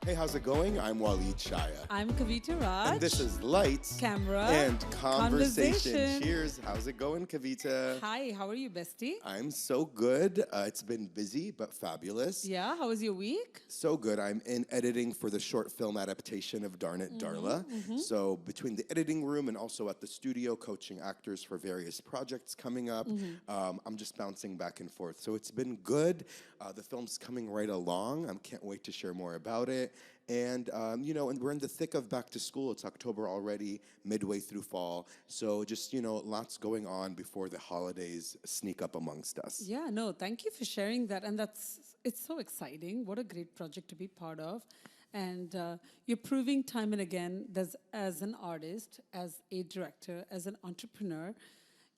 Hey, how's it going? I'm Walid Shaya. I'm Kavita Raj. And this is Lights, Camera, and Conversation. Conversation. Cheers. How's it going, Kavita? Hi, how are you, bestie? I'm so good. It's been busy, but fabulous. Yeah, how was your week? So good. I'm in editing for the short film adaptation of Darn It, Darla. So between the editing room and also at the studio, coaching actors for various projects coming up, I'm just bouncing back and forth. So it's been good. The film's coming right along. I can't wait to share more about it. And, and we're in the thick of back to school. It's October already, midway through fall. So just, lots going on before the holidays sneak up amongst us. Yeah, no, thank you for sharing that. And it's so exciting. What a great project to be part of. And you're proving time and again that as an artist, as a director, as an entrepreneur,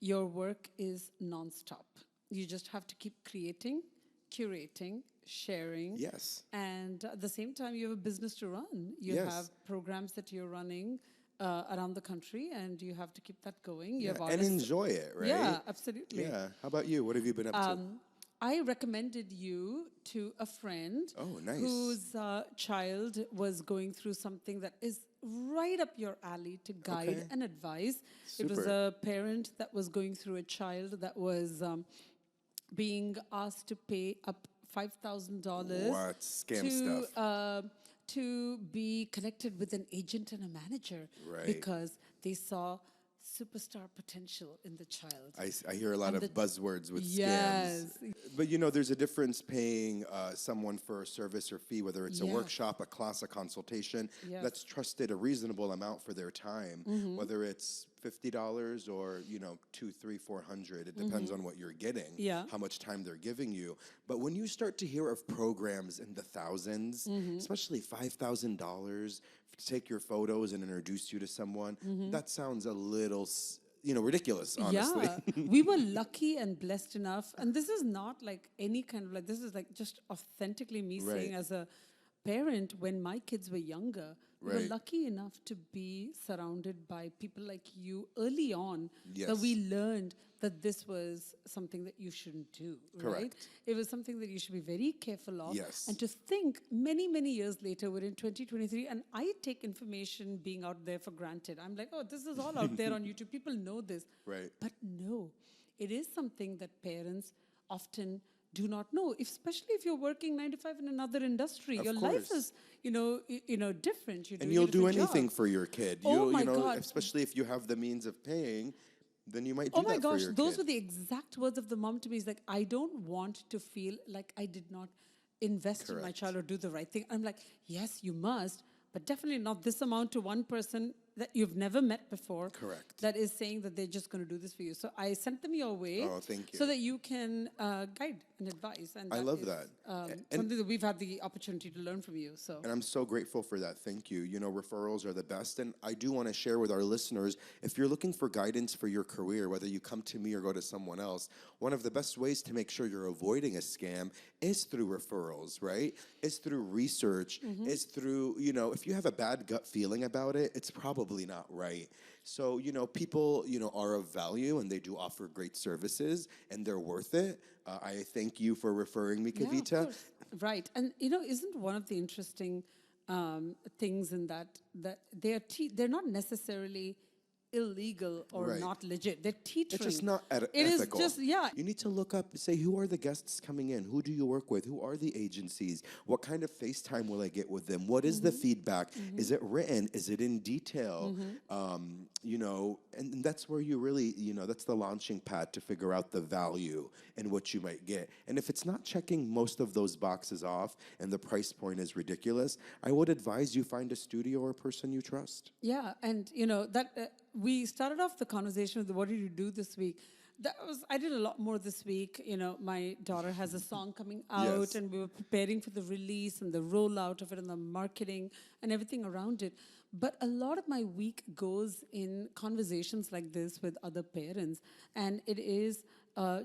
your work is nonstop. You just have to keep creating, curating, sharing. Yes. And at the same time, you have a business to run. You Yes. have programs that you're running around the country, and you have to keep that going. You have And artists. enjoy it, right? Yeah, absolutely. Yeah. How about you? What have you been up to? I recommended you to a friend Oh, nice. whose child was going through something that is right up your alley to guide Okay. and advise. It was Super. a parent that was going through a child that was being asked to pay up $5,000 What? Scam stuff. To be connected with an agent and a manager Right. because they saw superstar potential in the child. I hear a lot And of buzzwords with Yes. scams. But there's a difference paying someone for a service or fee, whether it's a Yeah. workshop, a class, a consultation, Yes. that's trusted a reasonable amount for their time, whether it's $50 or, $200, $300, $400. It depends on what you're getting, Yeah. how much time they're giving you. But when you start to hear of programs in the thousands, especially $5,000 to take your photos and introduce you to someone, that sounds a little, ridiculous, honestly. Yeah, we were lucky and blessed enough. And this is not like any kind of this is like just authentically me saying Right. as a parent, when my kids were younger, we were Right. lucky enough to be surrounded by people like you early on that Yes. we learned that this was something that you shouldn't do, right? Correct. It was something that you should be very careful of. Yes. And to think many, many years later, we're in 2023, and I take information being out there for granted. I'm like, oh, this is all out there on YouTube. People know this. Right. But no, it is something that parents often do not know, especially if you're working 9 to 5 in another industry. Of Your life course. is, different. You're And doing you'll a do different anything job. for your kid. Oh my God. Especially if you have the means of paying, then you might do Oh my that for gosh, your those kid. were the exact words of the mom to me. Is like, I don't want to feel like I did not invest in my Correct. child or do the right thing. I'm like, yes, you must, but definitely not this amount to one person that you've never met before. Correct. That is saying that they're just going to do this for you. So I sent them your way. Oh, thank you. So that you can guide and advise. And I love is, that. something that we've had the opportunity to learn from you. So. And I'm so grateful for that. Thank you. Referrals are the best. And I do want to share with our listeners, if you're looking for guidance for your career, whether you come to me or go to someone else, one of the best ways to make sure you're avoiding a scam is through referrals, right? Is through research, is through, if you have a bad gut feeling about it, it's probably not right. So, people, are of value and they do offer great services and they're worth it. I thank you for referring me, Yeah, of Kavita. course. Right. And, isn't one of the interesting things in that they're not necessarily illegal or Right. not legit. They're teetering. It's just not It ethical. is just, yeah. You need to look up, say, who are the guests coming in? Who do you work with? Who are the agencies? What kind of FaceTime will I get with them? What is the feedback? Is it written? Is it in detail? And that's where you really, that's the launching pad to figure out the value and what you might get. And if it's not checking most of those boxes off and the price point is ridiculous, I would advise you find a studio or a person you trust. Yeah, and we started off the conversation with what did you do this week? I did a lot more this week. My daughter has a song coming out, Yes. and we were preparing for the release and the rollout of it and the marketing and everything around it. But a lot of my week goes in conversations like this with other parents, and it is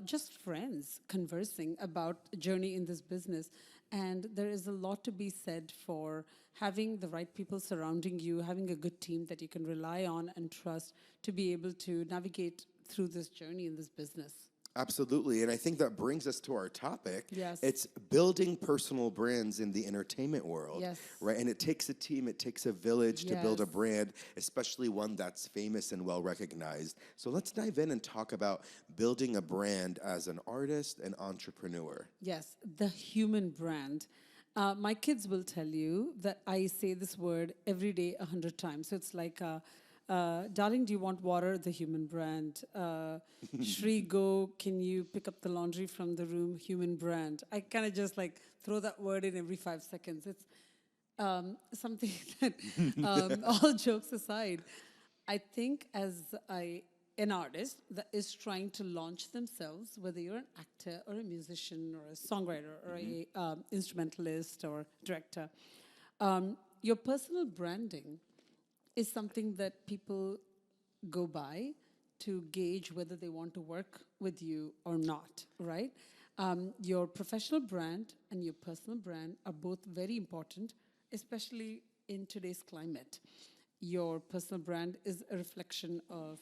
just friends conversing about a journey in this business. And there is a lot to be said for having the right people surrounding you, having a good team that you can rely on and trust to be able to navigate through this journey in this business. Absolutely. And I think that brings us to our topic. Yes. It's building personal brands in the entertainment world. Yes. Right. And it takes a team, it takes a village to build a Yes. brand, especially one that's famous and well recognized. So let's dive in and talk about building a brand as an artist and entrepreneur. Yes, the human brand. My kids will tell you that I say this word every day 100 times. So it's like, darling, do you want water? The human brand. Shri, go, can you pick up the laundry from the room? Human brand. I kind of just like throw that word in every 5 seconds. It's something that, all jokes aside, I think an artist that is trying to launch themselves, whether you're an actor or a musician or a songwriter or a instrumentalist or director, your personal branding is something that people go by to gauge whether they want to work with you or not, right? Your professional brand and your personal brand are both very important, especially in today's climate. Your personal brand is a reflection of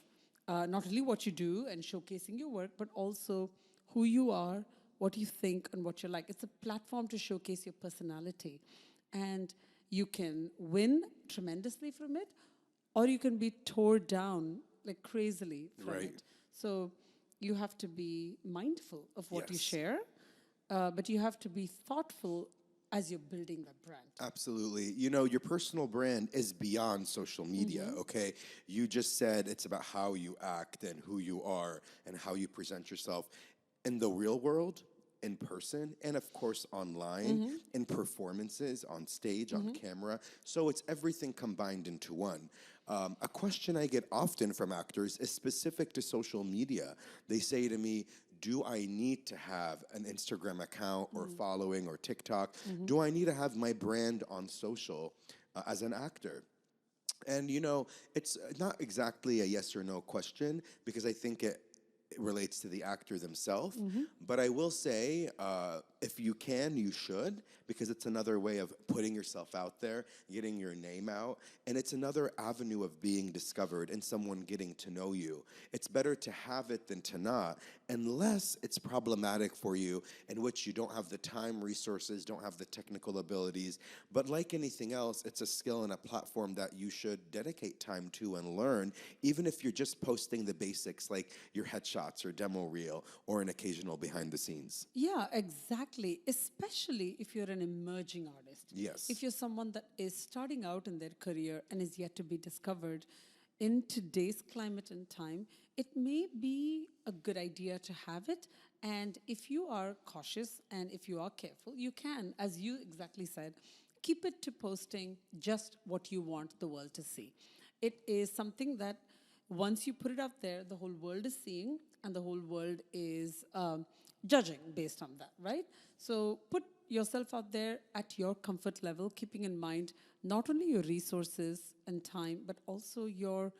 not only what you do and showcasing your work, but also who you are, what you think, and what you're like. It's a platform to showcase your personality. And you can win tremendously from it, or you can be torn down like crazily from Right. it. So you have to be mindful of what you Yes. share, but you have to be thoughtful as you're building that brand. Absolutely. You know, your personal brand is beyond social media, okay? You just said it's about how you act and who you are and how you present yourself in the real world, in person, and of course online, in performances, on stage, on camera. So it's everything combined into one. A question I get often from actors is specific to social media. They say to me, do I need to have an Instagram account or following or TikTok? Do I need to have my brand on social as an actor? And you know, it's not exactly a yes or no question because I think it relates to the actor themselves. But I will say, if you can, you should, because it's another way of putting yourself out there, getting your name out, and it's another avenue of being discovered and someone getting to know you. It's better to have it than to not, unless it's problematic for you, in which you don't have the time, resources, don't have the technical abilities. But like anything else, it's a skill and a platform that you should dedicate time to and learn, even if you're just posting the basics like your headshots or demo reel or an occasional behind the scenes. Yeah, exactly. Especially if you're an emerging artist. Yes. If you're someone that is starting out in their career and is yet to be discovered, in today's climate and time, it may be a good idea to have it. And if you are cautious and if you are careful, you can, as you exactly said, keep it to posting just what you want the world to see. It is something that once you put it out there, the whole world is seeing and the whole world is judging based on that, right? So put yourself out there at your comfort level, keeping in mind not only your resources and time, but also your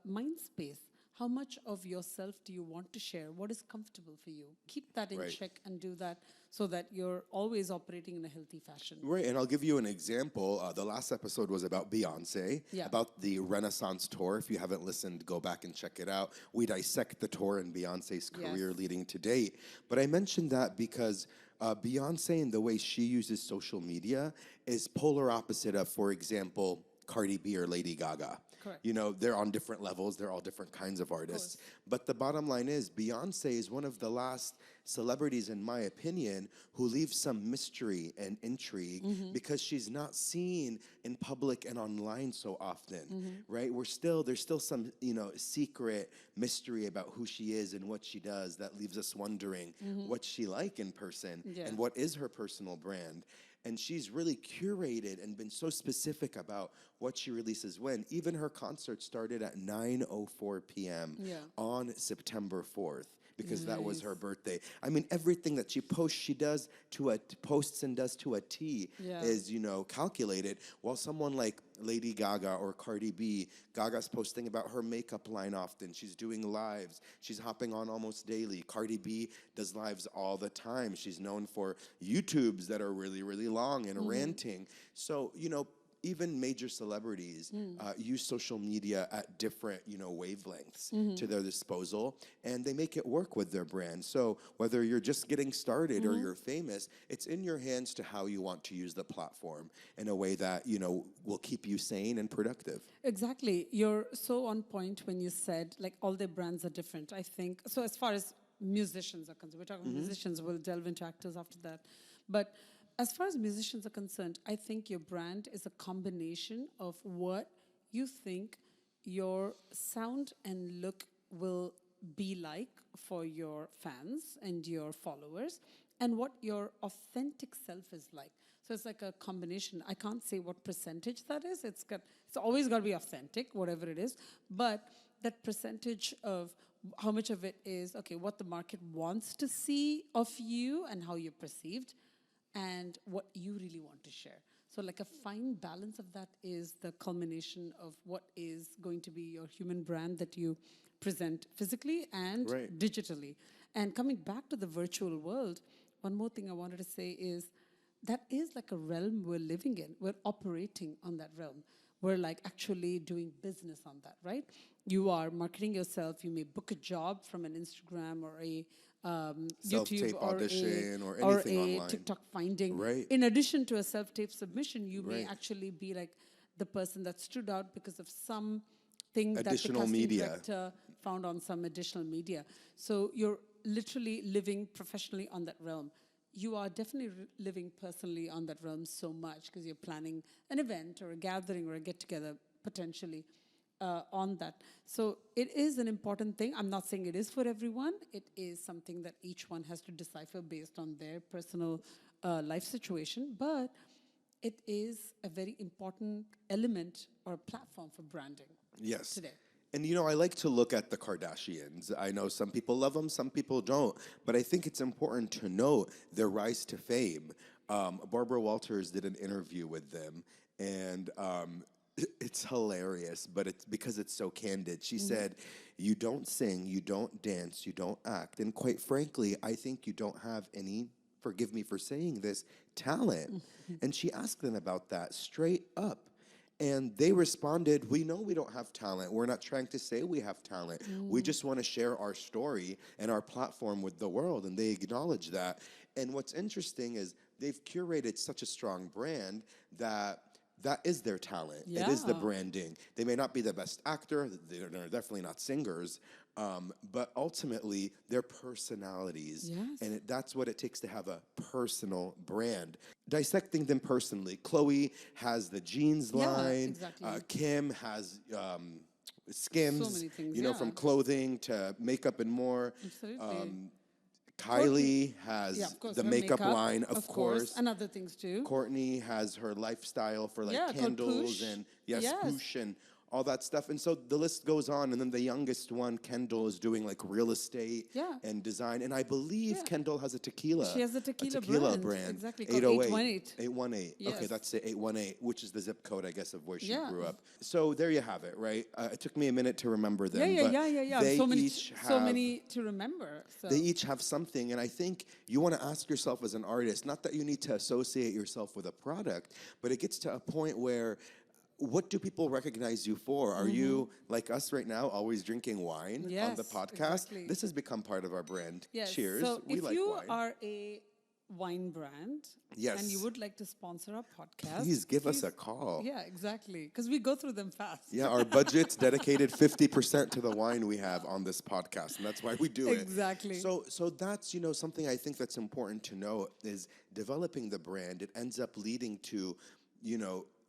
mind space. How much of yourself do you want to share? What is comfortable for you? Keep that in Right. check and do that so that you're always operating in a healthy fashion. Right, and I'll give you an example. The last episode was about Beyonce, Yeah. about the Renaissance tour. If you haven't listened, go back and check it out. We dissect the tour and Beyonce's career Yes. leading to date. But I mentioned that because Beyonce and the way she uses social media is polar opposite of, for example, Cardi B or Lady Gaga. Correct. You know, they're on different levels. They're all different kinds of artists. But the bottom line is Beyonce is one of the last celebrities, in my opinion, who leaves some mystery and intrigue because she's not seen in public and online so often, right? There's still some, secret mystery about who she is and what she does that leaves us wondering what's she like in person Yeah. and what is her personal brand. And she's really curated and been so specific about what she releases when. Even her concert started at 9:04 p.m. Yeah. on September 4th because that was Nice. her birthday. I mean, everything that she posts, she does posts and does to a T Yeah. is, calculated. While someone like Lady Gaga or Cardi B, Gaga's posting about her makeup line often. She's doing lives. She's hopping on almost daily. Cardi B does lives all the time. She's known for YouTubes that are really, really long and ranting. So, even major celebrities use social media at different, wavelengths to their disposal, and they make it work with their brand. So whether you're just getting started or you're famous, it's in your hands to how you want to use the platform in a way that, will keep you sane and productive. Exactly. You're so on point when you said, like, all their brands are different. I think, so as far as musicians are concerned, we're talking musicians, we'll delve into actors after that. But as far as musicians are concerned, I think your brand is a combination of what you think your sound and look will be like for your fans and your followers, and what your authentic self is like. So it's like a combination. I can't say what percentage that is. It's always got to be authentic, whatever it is. But that percentage of how much of it is, okay, what the market wants to see of you and how you're perceived, and what you really want to share. So like a fine balance of that is the culmination of what is going to be your human brand that you present physically and digitally. And coming back to the virtual world, one more thing I wanted to say is that is like a realm we're living in. We're operating on that realm. We're like actually doing business on that, right? You are marketing yourself. You may book a job from an Instagram or a YouTube Self-tape audition or or anything a online. TikTok finding. Right. In addition to a self-tape submission, you may Right. actually be like the person that stood out because of something that the Additional casting media. director found on some additional media. So you're literally living professionally on that realm. You are definitely living personally on that realm so much because you're planning an event or a gathering or a get-together potentially on that. So it is an important thing. I'm not saying it is for everyone. It is something that each one has to decipher based on their personal life situation. But it is a very important element or platform for branding Yes. today. And I like to look at the Kardashians. I know some people love them, some people don't. But I think it's important to note their rise to fame. Barbara Walters did an interview with them, and it's hilarious, but it's because it's so candid. She said, "You don't sing, you don't dance, you don't act. And quite frankly, I think you don't have any, forgive me for saying this, talent." And she asked them about that straight up. And they responded, "We know we don't have talent. We're not trying to say we have talent. We just want to share our story and our platform with the world." And they acknowledge that. And what's interesting is they've curated such a strong brand that is their talent. It is the Yeah. branding. They may not be the best actor. They're definitely not singers. But ultimately, they're personalities. Yes. And that's what it takes to have a personal brand. Dissecting them personally, Chloe has the jeans Yeah, line. exactly. Kim has Skims, So many things, from yeah. clothing to makeup and more. Absolutely. Kylie has Yeah, of course, the her makeup makeup, line, of course. and other things too. Courtney has her lifestyle for like Yeah, called candles Poosh. and Yes. Poosh and all that stuff. And so the list goes on. And then the youngest one, Kendall, is doing like real estate Yeah. and design. And I believe Yeah. Kendall has a tequila. She has a tequila brand, exactly, called 808. 818. 818. Okay, Yes. that's it, 818, which is the zip code, I guess, of where she Yeah. grew up. So there you have it, right? It took me a minute to remember them. Yeah, but yeah. They So many, each so have many to remember. So. they each have something, and I think you want to ask yourself as an artist, not that you need to associate yourself with a product, but it gets to a point where what do people recognize you for? Are you, like us right now, always drinking wine on Yes, the podcast? exactly. This has become part of our brand. Yes. Cheers. So We if like you wine. are a wine brand Yes. and you would like to sponsor our podcast, Please give us a call. Yeah, exactly. Because we go through them fast. Yeah, our budget's dedicated 50% to the wine we have on this podcast, and that's why we do it. Exactly. So that's, something I think that's important to know is developing the brand. It ends up leading to,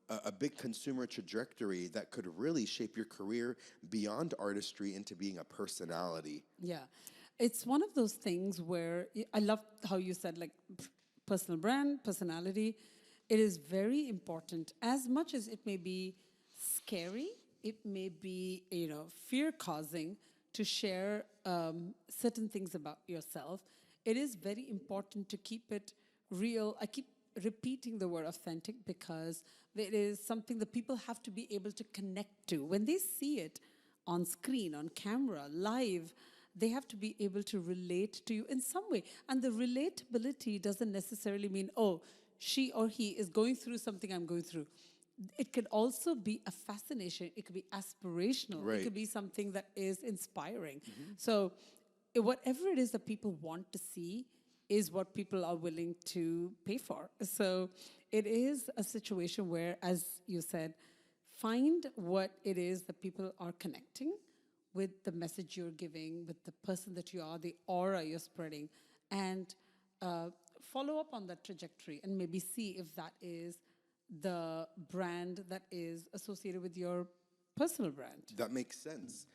a big consumer trajectory that could really shape your career beyond artistry into being a personality. Yeah. It's one of those things where I love how you said, like, personal brand, personality. It is very important. As much as it may be scary, it may be, fear-causing to share certain things about yourself. It is very important to keep it real. I keep repeating the word authentic because it is something that people have to be able to connect to. When they see it on screen, on camera, live, they have to be able to relate to you in some way. And the relatability doesn't necessarily mean, oh, she or he is going through something I'm going through. it could also be a fascination. It could be aspirational. It Right. could be something that is inspiring. So, whatever it is that people want to see is what people are willing to pay for. So, it is a situation where, as you said, find what it is that people are connecting with, the message you're giving, with the person that you are, the aura you're spreading, and follow up on that trajectory and maybe see if that is the brand that is associated with your personal brand. That makes sense.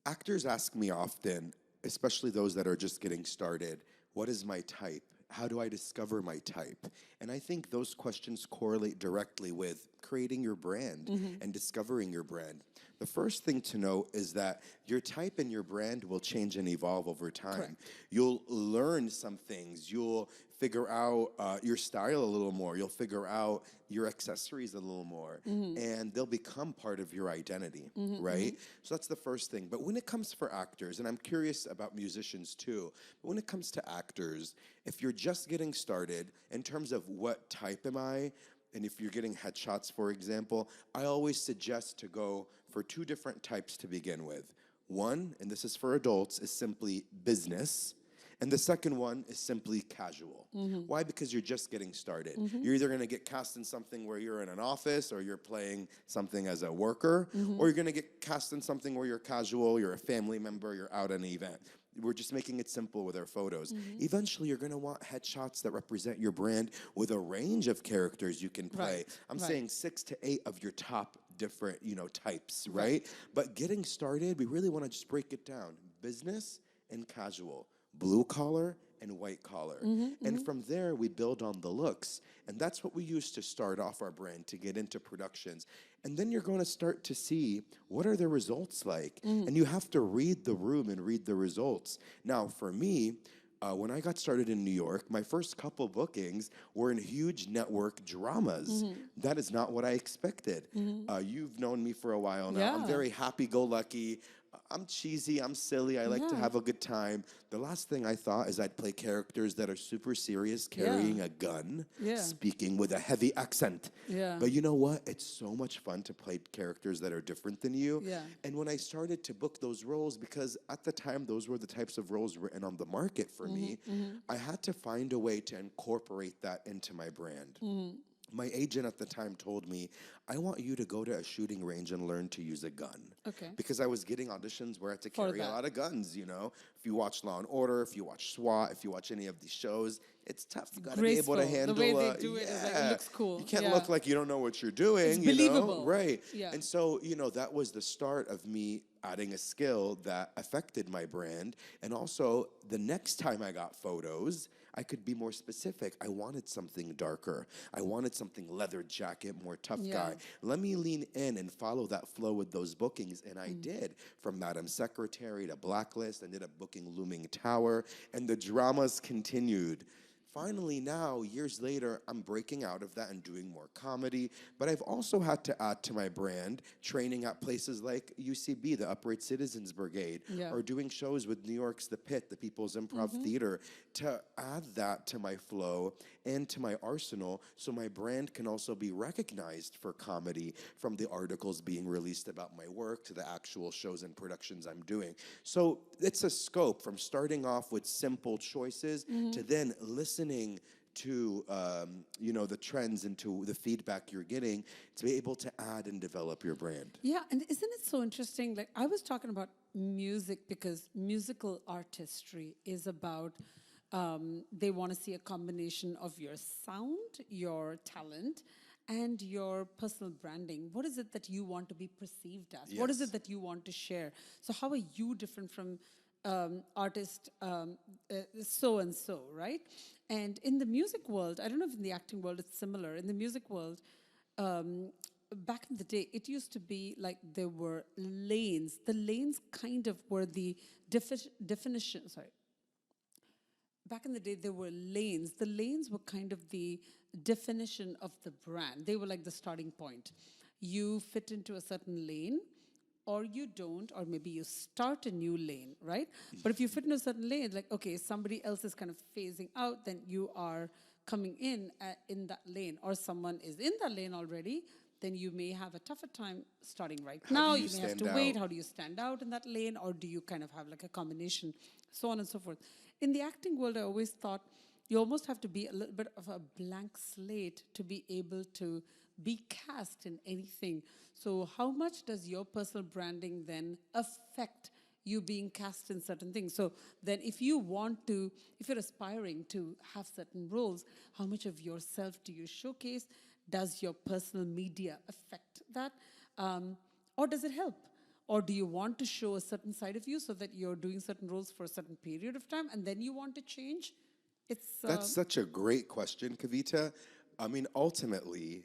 Actors ask me often, especially those that are just getting started, what is my type? How do I discover my type? And I think those questions correlate directly with creating your brand and discovering your brand. The first thing to know is that your type and your brand will change and evolve over time. Correct. You'll learn some things. You'll figure out your style a little more. You'll figure out your accessories a little more. And they'll become part of your identity, right? So that's the first thing. But when it comes for actors, and I'm curious about musicians too, but when it comes to actors, if you're just getting started, in terms of what type am I, and if you're getting headshots, for example, I always suggest to go for two different types to begin with. One, and this is for adults, is simply business. And the second one is simply casual. Why? Because you're just getting started. You're either going to get cast in something where you're in an office or you're playing something as a worker, or you're going to get cast in something where you're casual, you're a family member, you're out at an event. We're just making it simple with our photos. Eventually, you're going to want headshots that represent your brand with a range of characters you can play. Right, I'm right. saying 6 to 8 of your top different, types, right? But getting started, we really want to just break it down. Business and casual. Blue collar and white collar. And from there, we build on the looks. And that's what we use to start off our brand, to get into productions. And then you're going to start to see, what are the results like? And you have to read the room and read the results. Now, for me, when I got started in New York, my first couple bookings were in huge network dramas. That is not what I expected. You've known me for a while now. I'm Yeah. very happy-go-lucky. I'm cheesy, I'm silly, I like to Yeah. have a good time. The last thing I thought is I'd play characters that are super serious, carrying a gun, Yeah. speaking with a heavy accent. Yeah. But you know what? It's so much fun to play characters that are different than you. Yeah. And when I started to book those roles, because at the time those were the types of roles written on the market for me, I had to find a way to incorporate that into my brand. My agent at the time told me, I want you to go to a shooting range and learn to use a gun. Okay. Because I was getting auditions where I had to For carry a that. lot of guns, If you watch Law and Order, if you watch SWAT, if you watch any of these shows, it's tough. You gotta be able to Graceful. handle The way they do it is like, it looks cool. You can't Yeah. look like you don't know what you're doing, It's believable. Right. Yeah. And so, that was the start of me adding a skill that affected my brand. And also, the next time I got photos, I could be more specific. I wanted something darker. I wanted something leather jacket, more tough guy. Let me lean in and follow that flow with those bookings. And I did. From Madam Secretary to Blacklist, I ended up booking Looming Tower. And the dramas continued. Finally, now, years later, I'm breaking out of that and doing more comedy. But I've also had to add to my brand training at places like UCB, the Upright Citizens Brigade, Yeah. or doing shows with New York's The Pit, the People's Improv Theater, to add that to my flow and to my arsenal so my brand can also be recognized for comedy, from the articles being released about my work to the actual shows and productions I'm doing. So it's a scope from starting off with simple choices to then listening to the trends and to the feedback you're getting to be able to add and develop your brand. Yeah, and isn't it so interesting? Like, I was talking about music because musical artistry is about they want to see a combination of your sound, your talent, and your personal branding. What is it that you want to be perceived as? What is Yes. it that you want to share? So how are you different from artist so and so, right? And in the music world, I don't know if in the acting world it's similar. In the music world, back in the day, it used to be like there were lanes. The lanes kind of were the definition. Sorry. Back in the day, there were lanes. The lanes were kind of the definition of the brand. They were like the starting point. You fit into a certain lane, or you don't, or maybe you start a new lane, right? But if you fit into a certain lane, like, okay, somebody else is kind of phasing out, then you are coming in that lane, or someone is in that lane already, then you may have a tougher time starting right How now. do you You may have stand to wait. out? How do you stand out in that lane? Or do you kind of have like a combination, so on and so forth. In the acting world, I always thought you almost have to be a little bit of a blank slate to be able to be cast in anything. So how much does your personal branding then affect you being cast in certain things? So then if you're aspiring to have certain roles, how much of yourself do you showcase? Does your personal media affect that? Or does it help? Or do you want to show a certain side of you so that you're doing certain roles for a certain period of time and then you want to change? It's That's such a great question, Kavita. I mean, ultimately,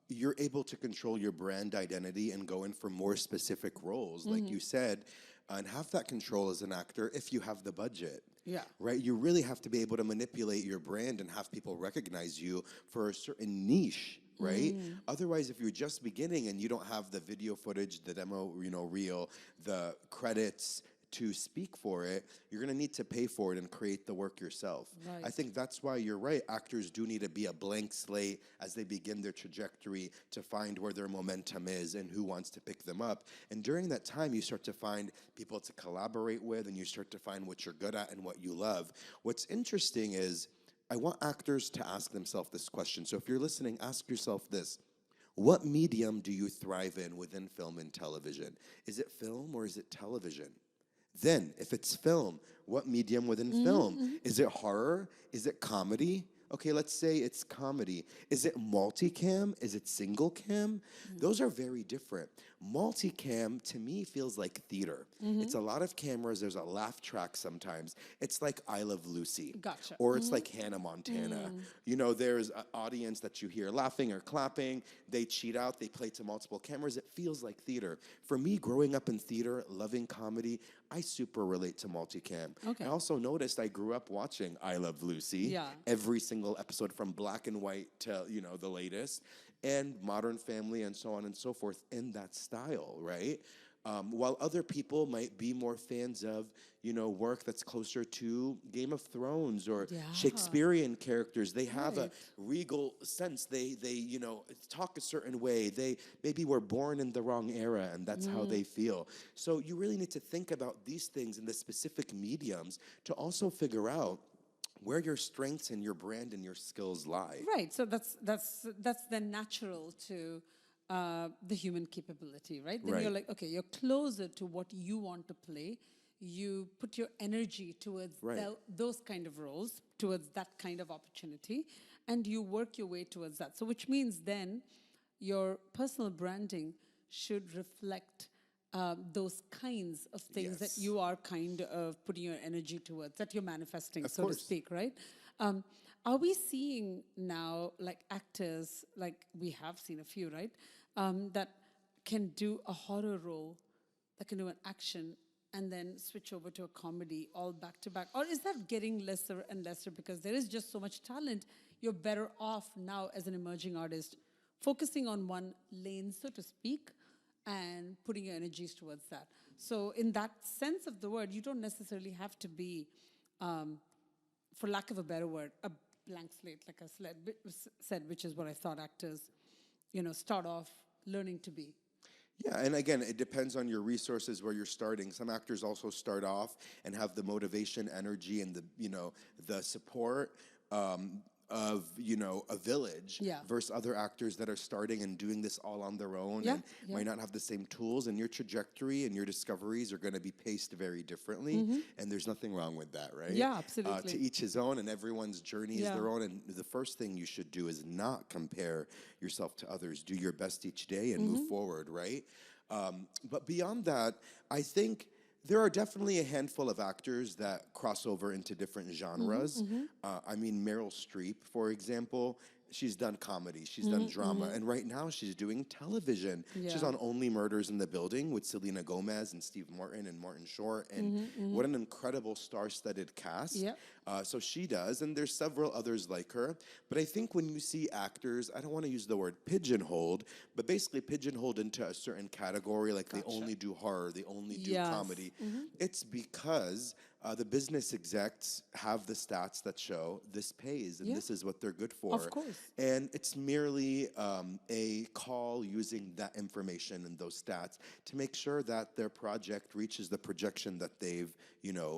you're able to control your brand identity and go in for more specific roles, like you said, and have that control as an actor if you have the budget. Yeah. Right? You really have to be able to manipulate your brand and have people recognize you for a certain niche. Right? Otherwise, if you're just beginning and you don't have the video footage, the demo, reel, the credits to speak for it, you're going to need to pay for it and create the work yourself. Right. I think that's why you're right. Actors do need to be a blank slate as they begin their trajectory to find where their momentum is and who wants to pick them up. And during that time, you start to find people to collaborate with, and you start to find what you're good at and what you love. What's interesting is I want actors to ask themselves this question. So if you're listening, ask yourself this. What medium do you thrive in within film and television? Is it film or is it television? Then, if it's film, what medium within film? Is it horror? Is it comedy? Okay, let's say it's comedy. Is it multicam? Is it single cam? Those are very different. Multicam, to me, feels like theater. It's a lot of cameras. There's a laugh track sometimes. It's like I Love Lucy. Gotcha. Or it's like Hannah Montana. There's an audience that you hear laughing or clapping. They cheat out. They play to multiple cameras. It feels like theater. For me, growing up in theater, loving comedy, I super relate to multicam. Okay. I also noticed I grew up watching I Love Lucy. Yeah. Every single episode from black and white to, the latest, and Modern Family and so on and so forth in that style, right? While other people might be more fans of, work that's closer to Game of Thrones or Yeah. Shakespearean characters, they have a Right. regal sense. They talk a certain way. They maybe were born in the wrong era, and that's how they feel. So you really need to think about these things in the specific mediums to also figure out where your strengths and your brand and your skills lie. Right. So that's then natural to the human capability, right? Then Right. you're like, okay, you're closer to what you want to play. You put your energy towards Right. those kind of roles, towards that kind of opportunity, and you work your way towards that. So which means then your personal branding should reflect those kinds of things that Yes. you are kind of putting your energy towards, that you're manifesting, Of so course. to speak, right? Are we seeing now, like actors, like we have seen a few, right, that can do a horror role, that can do an action, and then switch over to a comedy all back to back? Or is that getting lesser and lesser because there is just so much talent? You're better off now as an emerging artist focusing on one lane, so to speak, and putting your energies towards that. So in that sense of the word, you don't necessarily have to be, for lack of a better word, a blank slate, like I said, which is what I thought actors, start off learning to be. Yeah, and again, it depends on your resources where you're starting. Some actors also start off and have the motivation, energy, and the support of a village Yeah. versus other actors that are starting and doing this all on their own Yeah, and yeah. might not have the same tools, and your trajectory and your discoveries are going to be paced very differently, and there's nothing wrong with that, right? Yeah, absolutely. To each his own, and everyone's journey is Yeah. their own, and the first thing you should do is not compare yourself to others. Do your best each day and move forward, right? But beyond that, I think there are definitely a handful of actors that cross over into different genres. I mean, Meryl Streep, for example, she's done comedy, she's done drama, and right now she's doing television. She's Yeah. on Only Murders in the Building with Selena Gomez and Steve Martin and Martin Short, and what an incredible star-studded cast. Yep. So she does, and there's several others like her. But I think when you see actors, I don't want to use the word pigeonholed, but basically pigeonholed into a certain category, like they only do horror, they only do Yes. comedy. It's because The business execs have the stats that show this pays and Yeah. this is what they're good for. Of course. And it's merely a call using that information and those stats to make sure that their project reaches the projection that they've,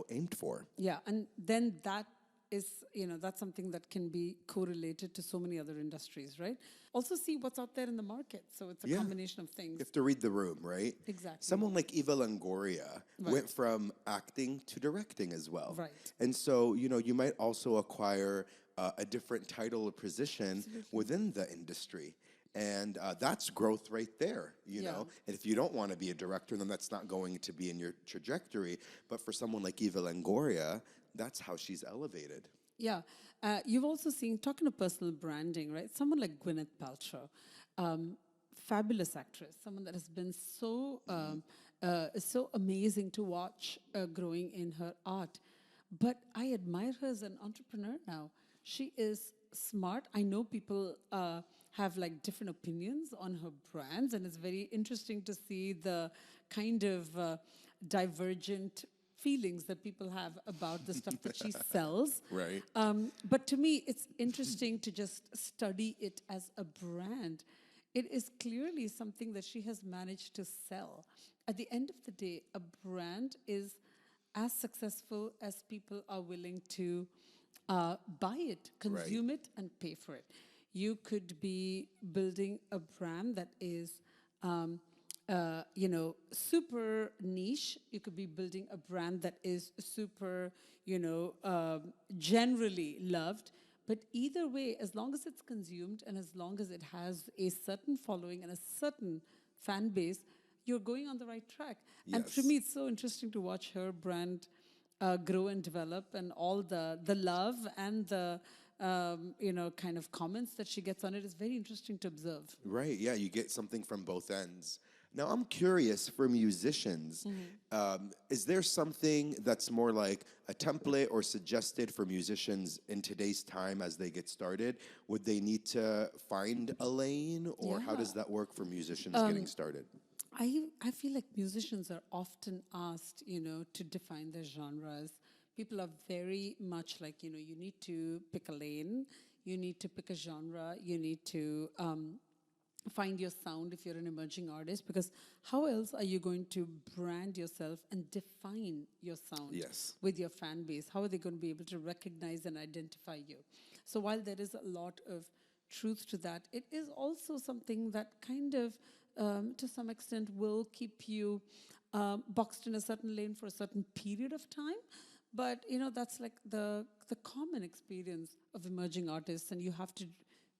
aimed for. Yeah, and then that is, that's something that can be correlated to so many other industries, right? Also see what's out there in the market. So it's a Yeah. combination of things. You have to read the room, right? Exactly. Someone like Eva Longoria Right. went from acting to directing as well. Right. And so, you might also acquire a different title or position within the industry. And that's growth right there, you Yeah. know? And if you don't want to be a director, then that's not going to be in your trajectory. But for someone like Eva Longoria, that's how she's elevated. Yeah. You've also seen, talking of personal branding, right? Someone like Gwyneth Paltrow, fabulous actress, someone that has been so amazing to watch growing in her art. But I admire her as an entrepreneur now. She is smart. I know people have like different opinions on her brands, and it's very interesting to see the kind of divergent feelings that people have about the stuff that she sells. Right. But to me, it's interesting to just study it as a brand. It is clearly something that she has managed to sell. At the end of the day, a brand is as successful as people are willing to buy it, consume it, and pay for it. You could be building a brand that is super niche. You could be building a brand that is super, generally loved. But either way, as long as it's consumed and as long as it has a certain following and a certain fan base, you're going on the right track. And for Yes. me, it's so interesting to watch her brand grow and develop, and all the love and the kind of comments that she gets on it is very interesting to observe. Right, yeah, you get something from both ends. Now, I'm curious for musicians, is there something that's more like a template or suggested for musicians in today's time as they get started? Would they need to find a lane, or how does Yeah. that work for musicians getting started? I feel like musicians are often asked, to define their genres. People are very much like, you need to pick a lane, you need to pick a genre, you need to find your sound if you're an emerging artist, because how else are you going to brand yourself and define your sound Yes. with your fan base? How are they going to be able to recognize and identify you? So while there is a lot of truth to that, it is also something that kind of, to some extent, will keep you boxed in a certain lane for a certain period of time. But, that's like the common experience of emerging artists, and you have to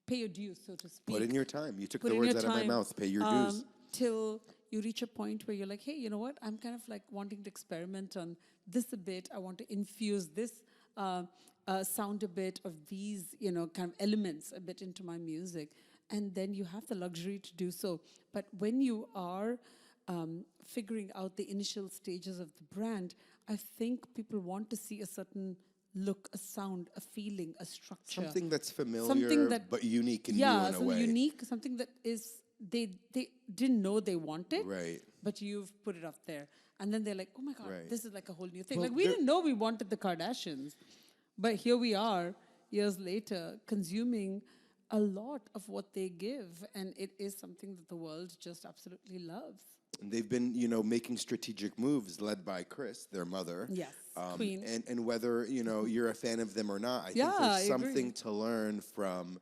pay your dues, so to speak. Put in your time. You took Put the in words your out of my time, mouth. Pay your dues. Till you reach a point where you're like, hey, you know what? I'm kind of like wanting to experiment on this a bit. I want to infuse this sound a bit of these, kind of elements a bit into my music. And then you have the luxury to do so. But when you are figuring out the initial stages of the brand, I think people want to see a certain look, a sound, a feeling, a structure. Something that's familiar, Something that- but unique and new Yeah, in a something way. unique, something that is they didn't know they wanted, Right. but you've put it up there. And then they're like, oh my God, Right. this is like a whole new thing. Well, like, we there- didn't know we wanted the Kardashians. But here we are, years later, consuming a lot of what they give. And it is something that the world just absolutely loves. And they've been, making strategic moves led by Chris, their mother. Yes, Queen. And whether, you're a fan of them or not, I Yeah, think I there's agree. something to learn from,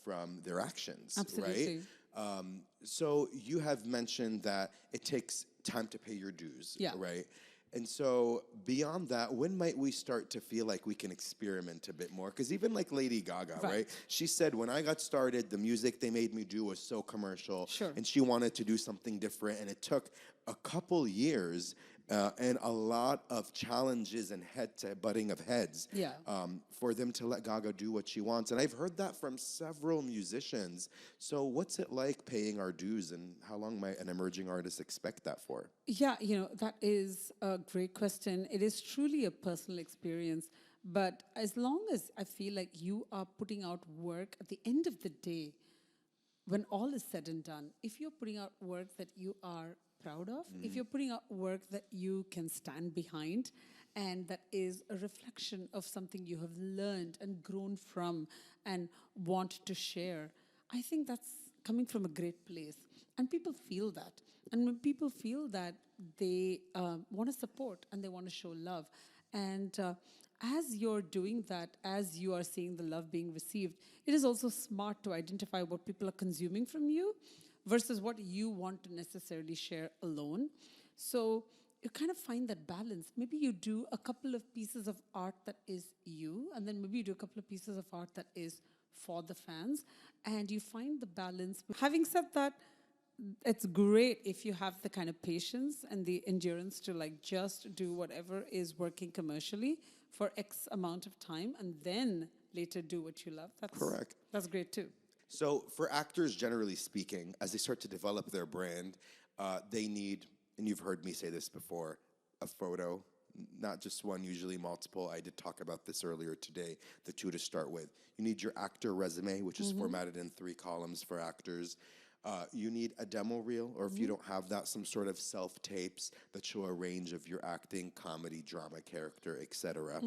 from their actions, Absolutely. right? So you have mentioned that it takes time to pay your dues, Yeah. right? And so beyond that, when might we start to feel like we can experiment a bit more? Because even like Lady Gaga, right? She said, when I got started, the music they made me do was so commercial. Sure. And she wanted to do something different. And it took a couple years and a lot of challenges and butting of heads Yeah. for them to let Gaga do what she wants. And I've heard that from several musicians. So what's it like paying our dues, and how long might an emerging artist expect that for? Yeah, that is a great question. It is truly a personal experience. But as long as I feel like you are putting out work, at the end of the day, when all is said and done, if you're putting out work that you are proud of, if you're putting out work that you can stand behind and that is a reflection of something you have learned and grown from and want to share, I think that's coming from a great place. And people feel that. And when people feel that, they want to support and they want to show love. And as you're doing that, as you are seeing the love being received, it is also smart to identify what people are consuming from you versus what you want to necessarily share alone. So you kind of find that balance. Maybe you do a couple of pieces of art that is you, and then maybe you do a couple of pieces of art that is for the fans, and you find the balance. Having said that, it's great if you have the kind of patience and the endurance to like just do whatever is working commercially for X amount of time and then later do what you love. That's Correct. That's great too. So for actors, generally speaking, as they start to develop their brand, they need, and you've heard me say this before, a photo, not just one, usually multiple. I did talk about this earlier today, the two to start with. You need your actor resume, which is formatted in 3 columns for actors. You need a demo reel, or if you don't have that, some sort of self-tapes that show a range of your acting, comedy, drama, character, etc.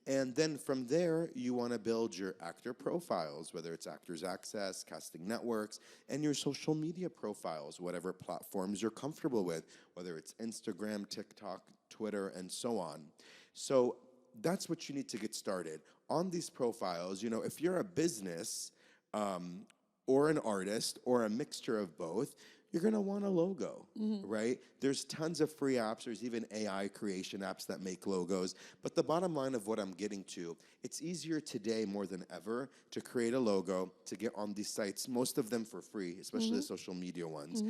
And then from there, you want to build your actor profiles, whether it's Actors Access, Casting Networks, and your social media profiles, whatever platforms you're comfortable with, whether it's Instagram, TikTok, Twitter, and so on. So that's what you need to get started. On these profiles, you know, if you're a business or an artist or a mixture of both, you're going to want a logo, right? There's tons of free apps. There's even AI creation apps that make logos. But the bottom line of what I'm getting to, it's easier today more than ever to create a logo, to get on these sites, most of them for free, especially the social media ones,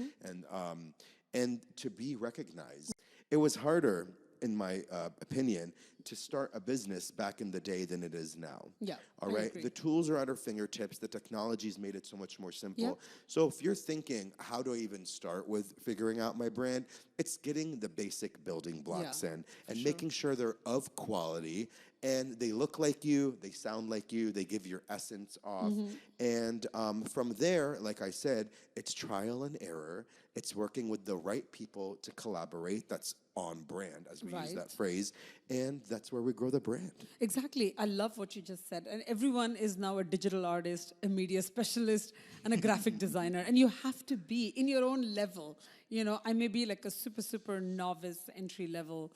and to be recognized. It was harder, in my opinion, to start a business back in the day than it is now. Yeah, All I right? agree. The tools are at our fingertips. The technology's made it so much more simple. Yeah. So if you're thinking, how do I even start with figuring out my brand? It's getting the basic building blocks in and making sure they're of quality and they look like you, they sound like you, they give your essence off. And from there, like I said, it's trial and error. It's working with the right people to collaborate. That's on brand, as we use that phrase. And that's where we grow the brand. Exactly. I love what you just said. And everyone is now a digital artist, a media specialist, and a graphic designer. And you have to be in your own level. You know, I may be like a super novice entry level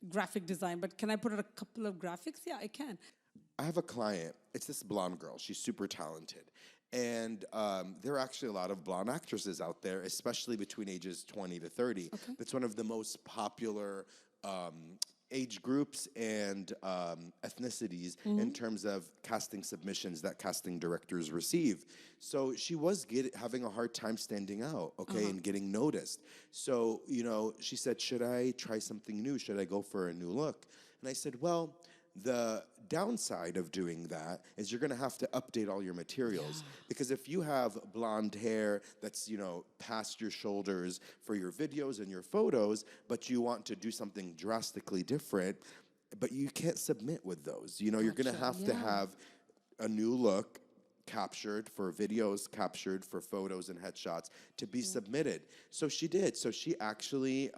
graphic design, but can I put out a couple of graphics? Yeah, I can. I have a client. It's this blonde girl. She's super talented. And there are actually a lot of blonde actresses out there, especially between ages 20 to 30. That's one of the most popular age groups and ethnicities in terms of casting submissions that casting directors receive. So she was having a hard time standing out, and getting noticed. So, you know, she said, should I try something new? Should I go for a new look? And I said, well, the downside of doing that is you're going to have to update all your materials. Because if you have blonde hair that's, you know, past your shoulders for your videos and your photos, but you want to do something drastically different, but you can't submit with those. You know, you're going to have to have a new look captured for videos, captured for photos and headshots to be submitted. So she did. So she actually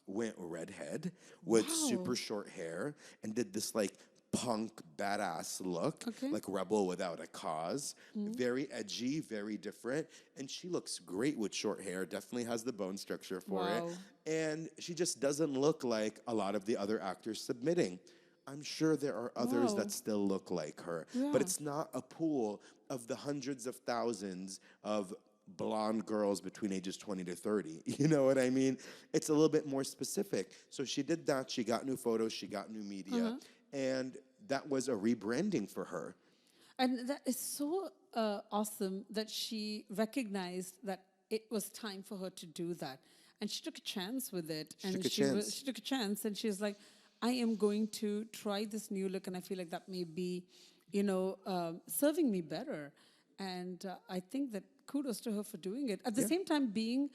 went redhead with super short hair and did this like punk badass look, like rebel without a cause. Very edgy, very different. And she looks great with short hair, definitely has the bone structure for it. And she just doesn't look like a lot of the other actors submitting. I'm sure there are others that still look like her, but it's not a pool of the hundreds of thousands of blonde girls between ages 20 to 30. You know what I mean? It's a little bit more specific. So she did that. She got new photos. She got new media. And that was a rebranding for her. And that is so awesome that she recognized that it was time for her to do that. And she took a chance with it. She took a chance. And she's like, I am going to try this new look, and I feel like that may be, you know, serving me better. And I think that kudos to her for doing it. At the same time, being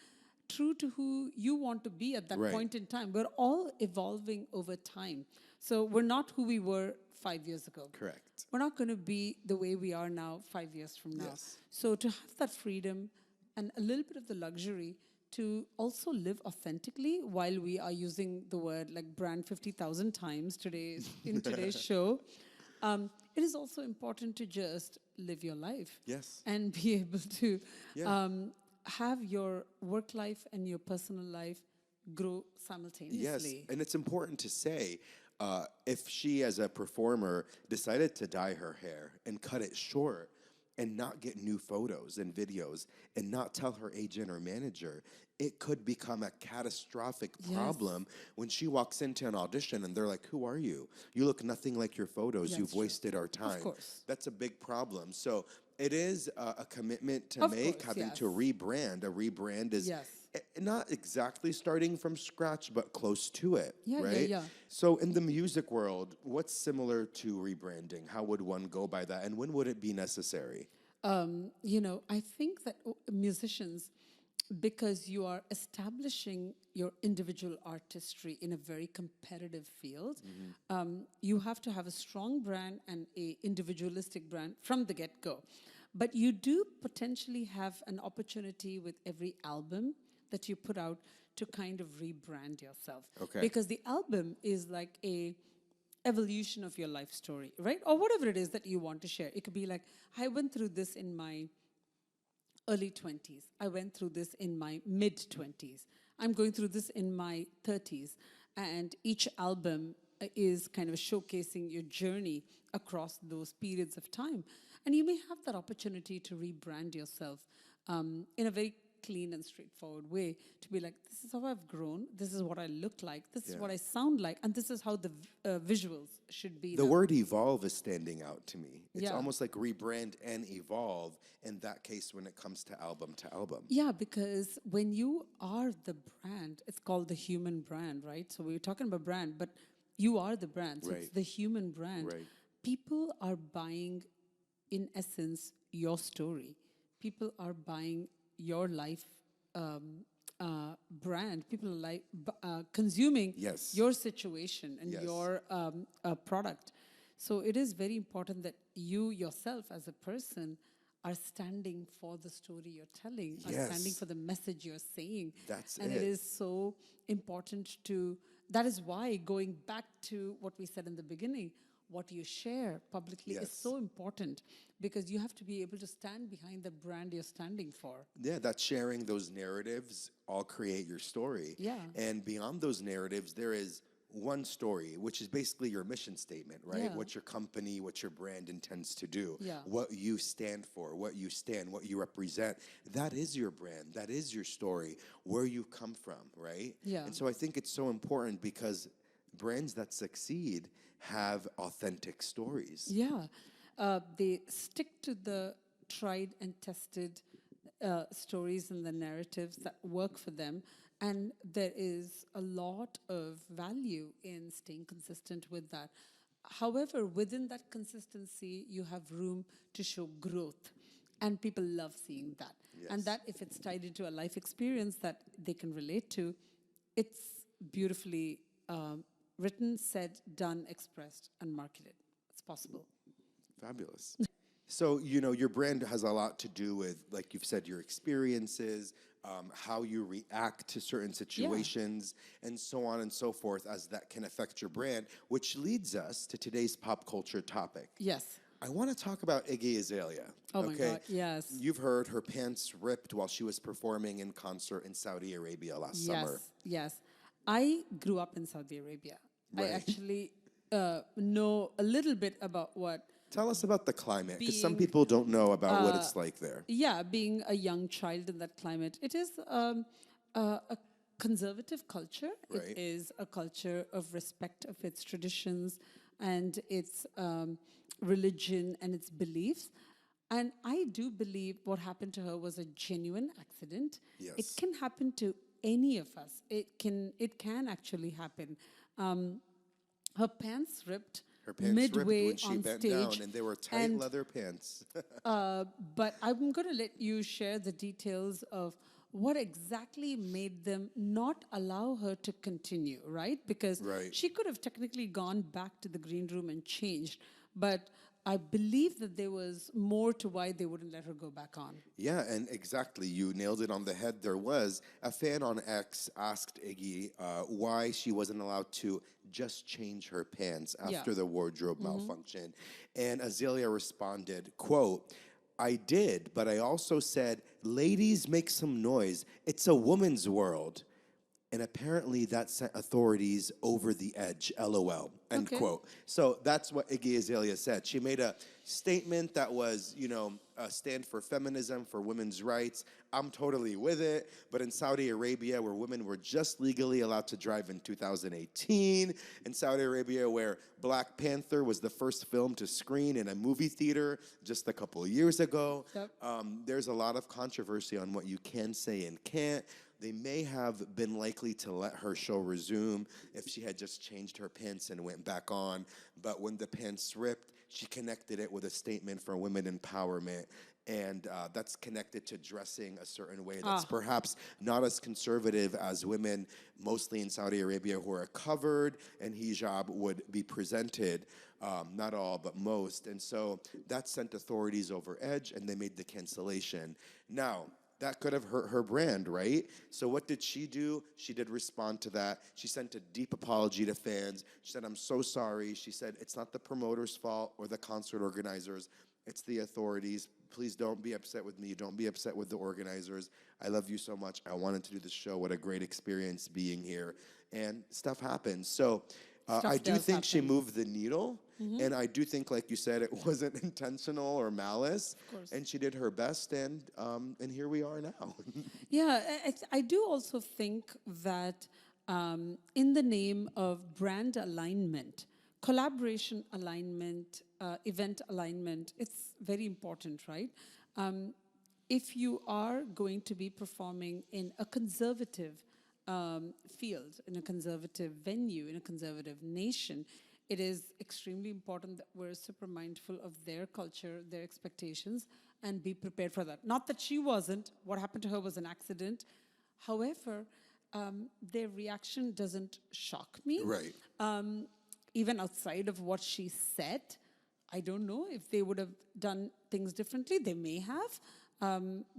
true to who you want to be at that point in time. We're all evolving over time. So we're not who we were 5 years ago. Correct. We're not going to be the way we are now 5 years from now. Yes. So to have that freedom and a little bit of the luxury to also live authentically while we are using the word like brand 50,000 times today in today's show. It is also important to just live your life. Yes. And be able to Yeah. have your work life and your personal life grow Yes, simultaneously. and it's important to say if she, as a performer, decided to dye her hair and cut it short and not get new photos and videos and not tell her agent or manager, it could become a catastrophic Yes. problem when she walks into an audition and they're like, "Who are you? You look nothing like your photos. That's You've true. wasted our time." course. That's a big problem. So it is a commitment to Of make, course, having yes. to rebrand. A rebrand is Yes. not exactly starting from scratch, but close to it, Yeah, yeah, right? yeah. So in the music world, what's similar to rebranding? How would one go by that? And when would it be necessary? I think that musicians, because you are establishing your individual artistry in a very competitive field, you have to have a strong brand and a individualistic brand from the get-go. But you do potentially have an opportunity with every album that you put out to kind of rebrand yourself. Okay. Because the album is like a evolution of your life story, right? Or whatever it is that you want to share. It could be like, I went through this in my early 20s. I went through this in my mid 20s. I'm going through this in my 30s. And each album is kind of showcasing your journey across those periods of time. And you may have that opportunity to rebrand yourself in a very clean and straightforward way, to be like, this is how I've grown, this is what I look like, this is what I sound like, and this is how the visuals should be. The word evolve is standing out to me. It's Yeah. almost like rebrand and evolve in that case when it comes to album to album. Yeah, because when you are the brand, it's called the human brand, right? So we're talking about brand, but you are the brand. So it's Right. the human brand. Right. People are buying, in essence, your story. People are buying your life brand. People are consuming Yes. your situation and Yes. your product. So it is very important that you yourself as a person are standing for the story you're telling, are standing Yes. for the message you're saying. That's and it. it is so important that is why, going back to what we said in the beginning, what you share publicly is Yes. so important, because you have to be able to stand behind the brand you're standing for. Yeah, that's sharing those narratives all create your story. Yeah. And beyond those narratives, there is one story, which is basically your mission statement, right? Yeah. What your company, what your brand intends to do, Yeah. what you stand for, what you stand, what you represent. That is your brand. That is your story, where you come from, right? Yeah. And so I think it's so important because brands that succeed have authentic stories. Yeah. They stick to the tried and tested stories and the narratives that work for them. And there is a lot of value in staying consistent with that. However, within that consistency, you have room to show growth. And people love seeing that. And Yes. that, if it's tied into a life experience that they can relate to, it's beautifully written, said, done, expressed, and marketed. It's possible. Fabulous. So, your brand has a lot to do with, like you've said, your experiences, how you react to certain situations, and so on and so forth, as that can affect your brand, which leads us to today's pop culture topic. Yes. I want to talk about Iggy Azalea. Oh my God, yes. You've heard her pants ripped while she was performing in concert in Saudi Arabia last summer. Yes. I grew up in Saudi Arabia. Right. I actually know a little bit about what, Tell us about the climate, because some Being, people don't know about what it's like there. being a young child in that climate. It is a conservative culture. Right. It is a culture of respect of its traditions and its religion and its beliefs. And I do believe what happened to her was a genuine accident. Yes. It can happen to any of us. It can actually happen. Her pants ripped. Her pants midway ripped when she on bent stage, down, and they were tight and, leather pants. but I'm going to let you share the details of what exactly made them not allow her to continue, right? Because Right. she could have technically gone back to the green room and changed, but I believe that there was more to why they wouldn't let her go back on. Yeah, and exactly, you nailed it on the head. There was a fan on X asked Iggy why she wasn't allowed to just change her pants Yeah. after the wardrobe malfunction. And Azalea responded, quote, I did, but I also said, ladies, make some noise. It's a woman's world. And apparently that sent authorities over the edge, LOL, end Okay. quote. So that's what Iggy Azalea said. She made a statement that was, a stand for feminism, for women's rights. I'm totally with it. But in Saudi Arabia, where women were just legally allowed to drive in 2018, in Saudi Arabia, where Black Panther was the first film to screen in a movie theater just a couple of years ago, Yep. there's a lot of controversy on what you can say and can't. They may have been likely to let her show resume if she had just changed her pants and went back on. But when the pants ripped, she connected it with a statement for women empowerment. And that's connected to dressing a certain way that's perhaps not as conservative as women, mostly in Saudi Arabia, who are covered and hijab would be presented. Not all, but most. And so that sent authorities over edge, and they made the cancellation. Now, that could have hurt her brand, right? So what did she do? She did respond to that. She sent a deep apology to fans. She said, I'm so sorry. She said, it's not the promoter's fault or the concert organizers. It's the authorities. Please don't be upset with me. Don't be upset with the organizers. I love you so much. I wanted to do this show. What a great experience being here. And stuff happens. So I do think she moved the needle. And I do think, like you said, it wasn't intentional or malice. Of course. And she did her best, and here we are now. Yeah, I do also think that in the name of brand alignment, collaboration alignment, event alignment, it's very important, right? If you are going to be performing in a conservative field, in a conservative venue, in a conservative nation, it is extremely important that we're super mindful of their culture, their expectations, and be prepared for that. Not that she wasn't. What happened to her was an accident. However, their reaction doesn't shock me. Right. Even outside of what she said, I don't know if they would have done things differently. They may have.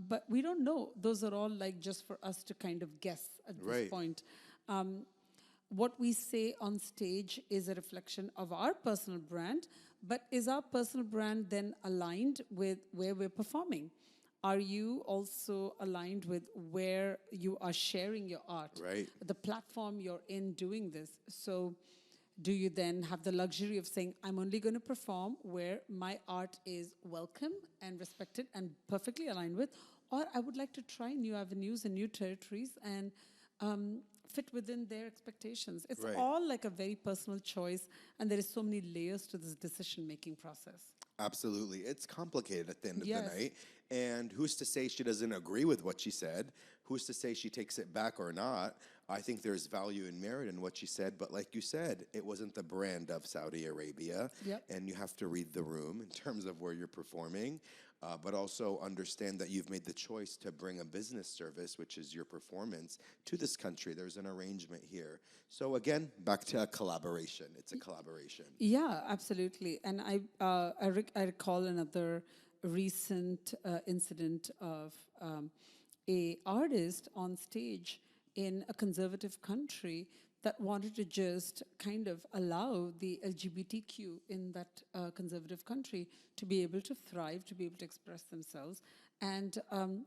But we don't know. Those are all like just for us to kind of guess at this point. What we say on stage is a reflection of our personal brand, but is our personal brand then aligned with where we're performing? Are you also aligned with where you are sharing your art? Right. The platform you're in doing this. So do you then have the luxury of saying, I'm only going to perform where my art is welcome and respected and perfectly aligned with, or I would like to try new avenues and new territories and fit within their expectations. It's all like a very personal choice, and there is so many layers to this decision-making process. Absolutely. It's complicated at the end of the night. And who's to say she doesn't agree with what she said? Who's to say she takes it back or not? I think there's value and merit in what she said, but like you said, it wasn't the brand of Saudi Arabia. And you have to read the room in terms of where you're performing. But also understand that you've made the choice to bring a business service, which is your performance, to this country. There's an arrangement here. So again, back to a collaboration. It's a collaboration. Yeah, absolutely. And I recall another recent incident of a artist on stage in a conservative country that wanted to just kind of allow the LGBTQ in that conservative country to be able to thrive, to be able to express themselves. And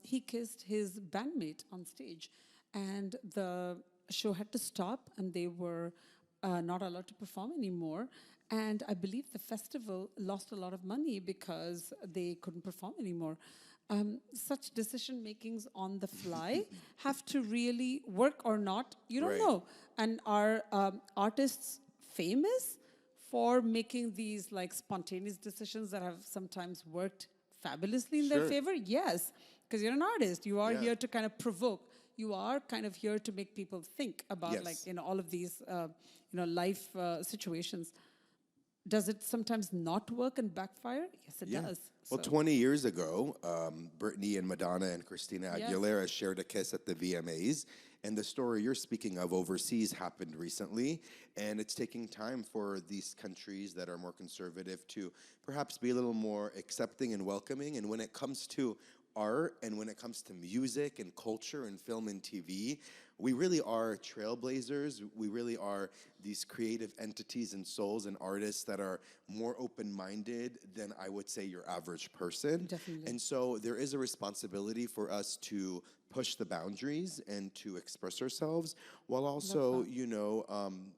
he kissed his bandmate on stage. And the show had to stop, and they were not allowed to perform anymore. And I believe the festival lost a lot of money because they couldn't perform anymore. Such decision makings on the fly have to really work or not. You don't know. And are artists famous for making these like spontaneous decisions that have sometimes worked fabulously in their favor? Yes, because you're an artist. You are here to kind of provoke. You are kind of here to make people think about like all of these life situations. does it sometimes not work and backfire? Yes, it does. Well, So, 20 years ago, Britney and Madonna and Christina Yes. Aguilera shared a kiss at the VMAs. And the story you're speaking of overseas happened recently. And it's taking time for these countries that are more conservative to perhaps be a little more accepting and welcoming. And when it comes to art and when it comes to music and culture and film and TV, we really are trailblazers. We really are these creative entities and souls and artists that are more open-minded than I would say your average person. Definitely. And so there is a responsibility for us to push the boundaries and to express ourselves while also,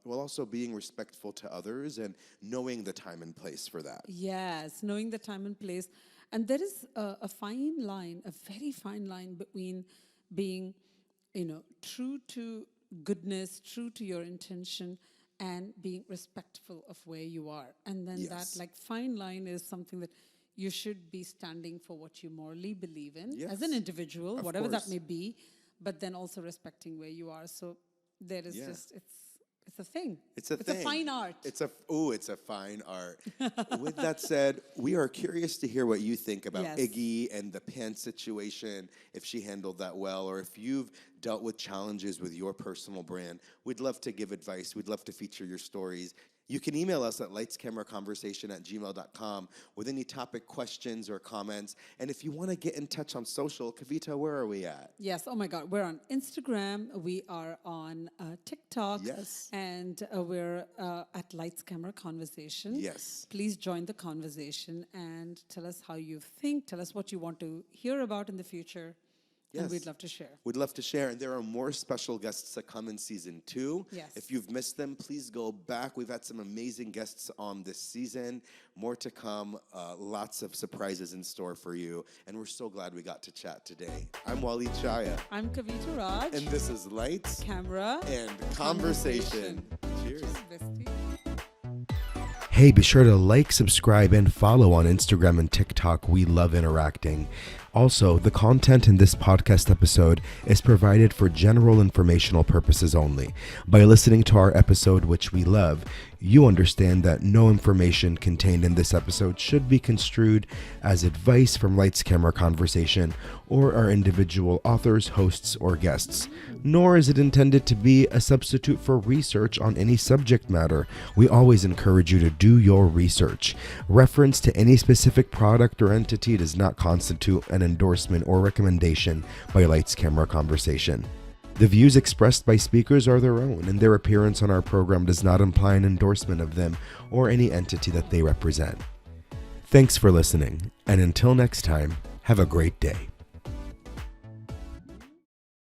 while also being respectful to others and knowing the time and place for that. yes, knowing the time and place. And there is a fine line, a very fine line between being, true to goodness, true to your intention, and being respectful of where you are. And then Yes. that fine line is something that you should be standing for what you morally believe in as an Yes. individual, Of whatever that course. may be, but then also respecting where you are. So there is Yeah. it's a thing. It's a thing. a fine art. It's a fine art. With that said, we are curious to hear what you think about Yes. Iggy and the pants situation, if she handled that well, or if you've dealt with challenges with your personal brand. We'd love to give advice. We'd love to feature your stories. You can email us at lightscameraconversation@gmail.com with any topic questions or comments. And if you want to get in touch on social, Kavita, where are we at? Yes, oh my God. We're on Instagram, we are on TikTok, Yes. and we're at Lights Camera Conversation. Yes. Please join the conversation and tell us how you think, tell us what you want to hear about in the future, and Yes. we'd love to share. We'd love to share, and there are more special guests to come in season 2. Yes. If you've missed them, please go back. We've had some amazing guests on this season. More to come. Lots of surprises in store for you, and we're so glad we got to chat today. I'm Walid Chaya, I'm Kavita Raj. and this is Lights Camera and Conversation. Cheers. Bestie. Hey, be sure to like, subscribe, and follow on Instagram and TikTok. We love interacting. Also, the content in this podcast episode is provided for general informational purposes only. By listening to our episode, which we love, you understand that no information contained in this episode should be construed as advice from Lights Camera Conversation or our individual authors, hosts, or guests. Nor is it intended to be a substitute for research on any subject matter. We always encourage you to do your research. Reference to any specific product or entity does not constitute an endorsement or recommendation by Lights Camera Conversation. The views expressed by speakers are their own, and their appearance on our program does not imply an endorsement of them or any entity that they represent. Thanks for listening, and until next time, have a great day.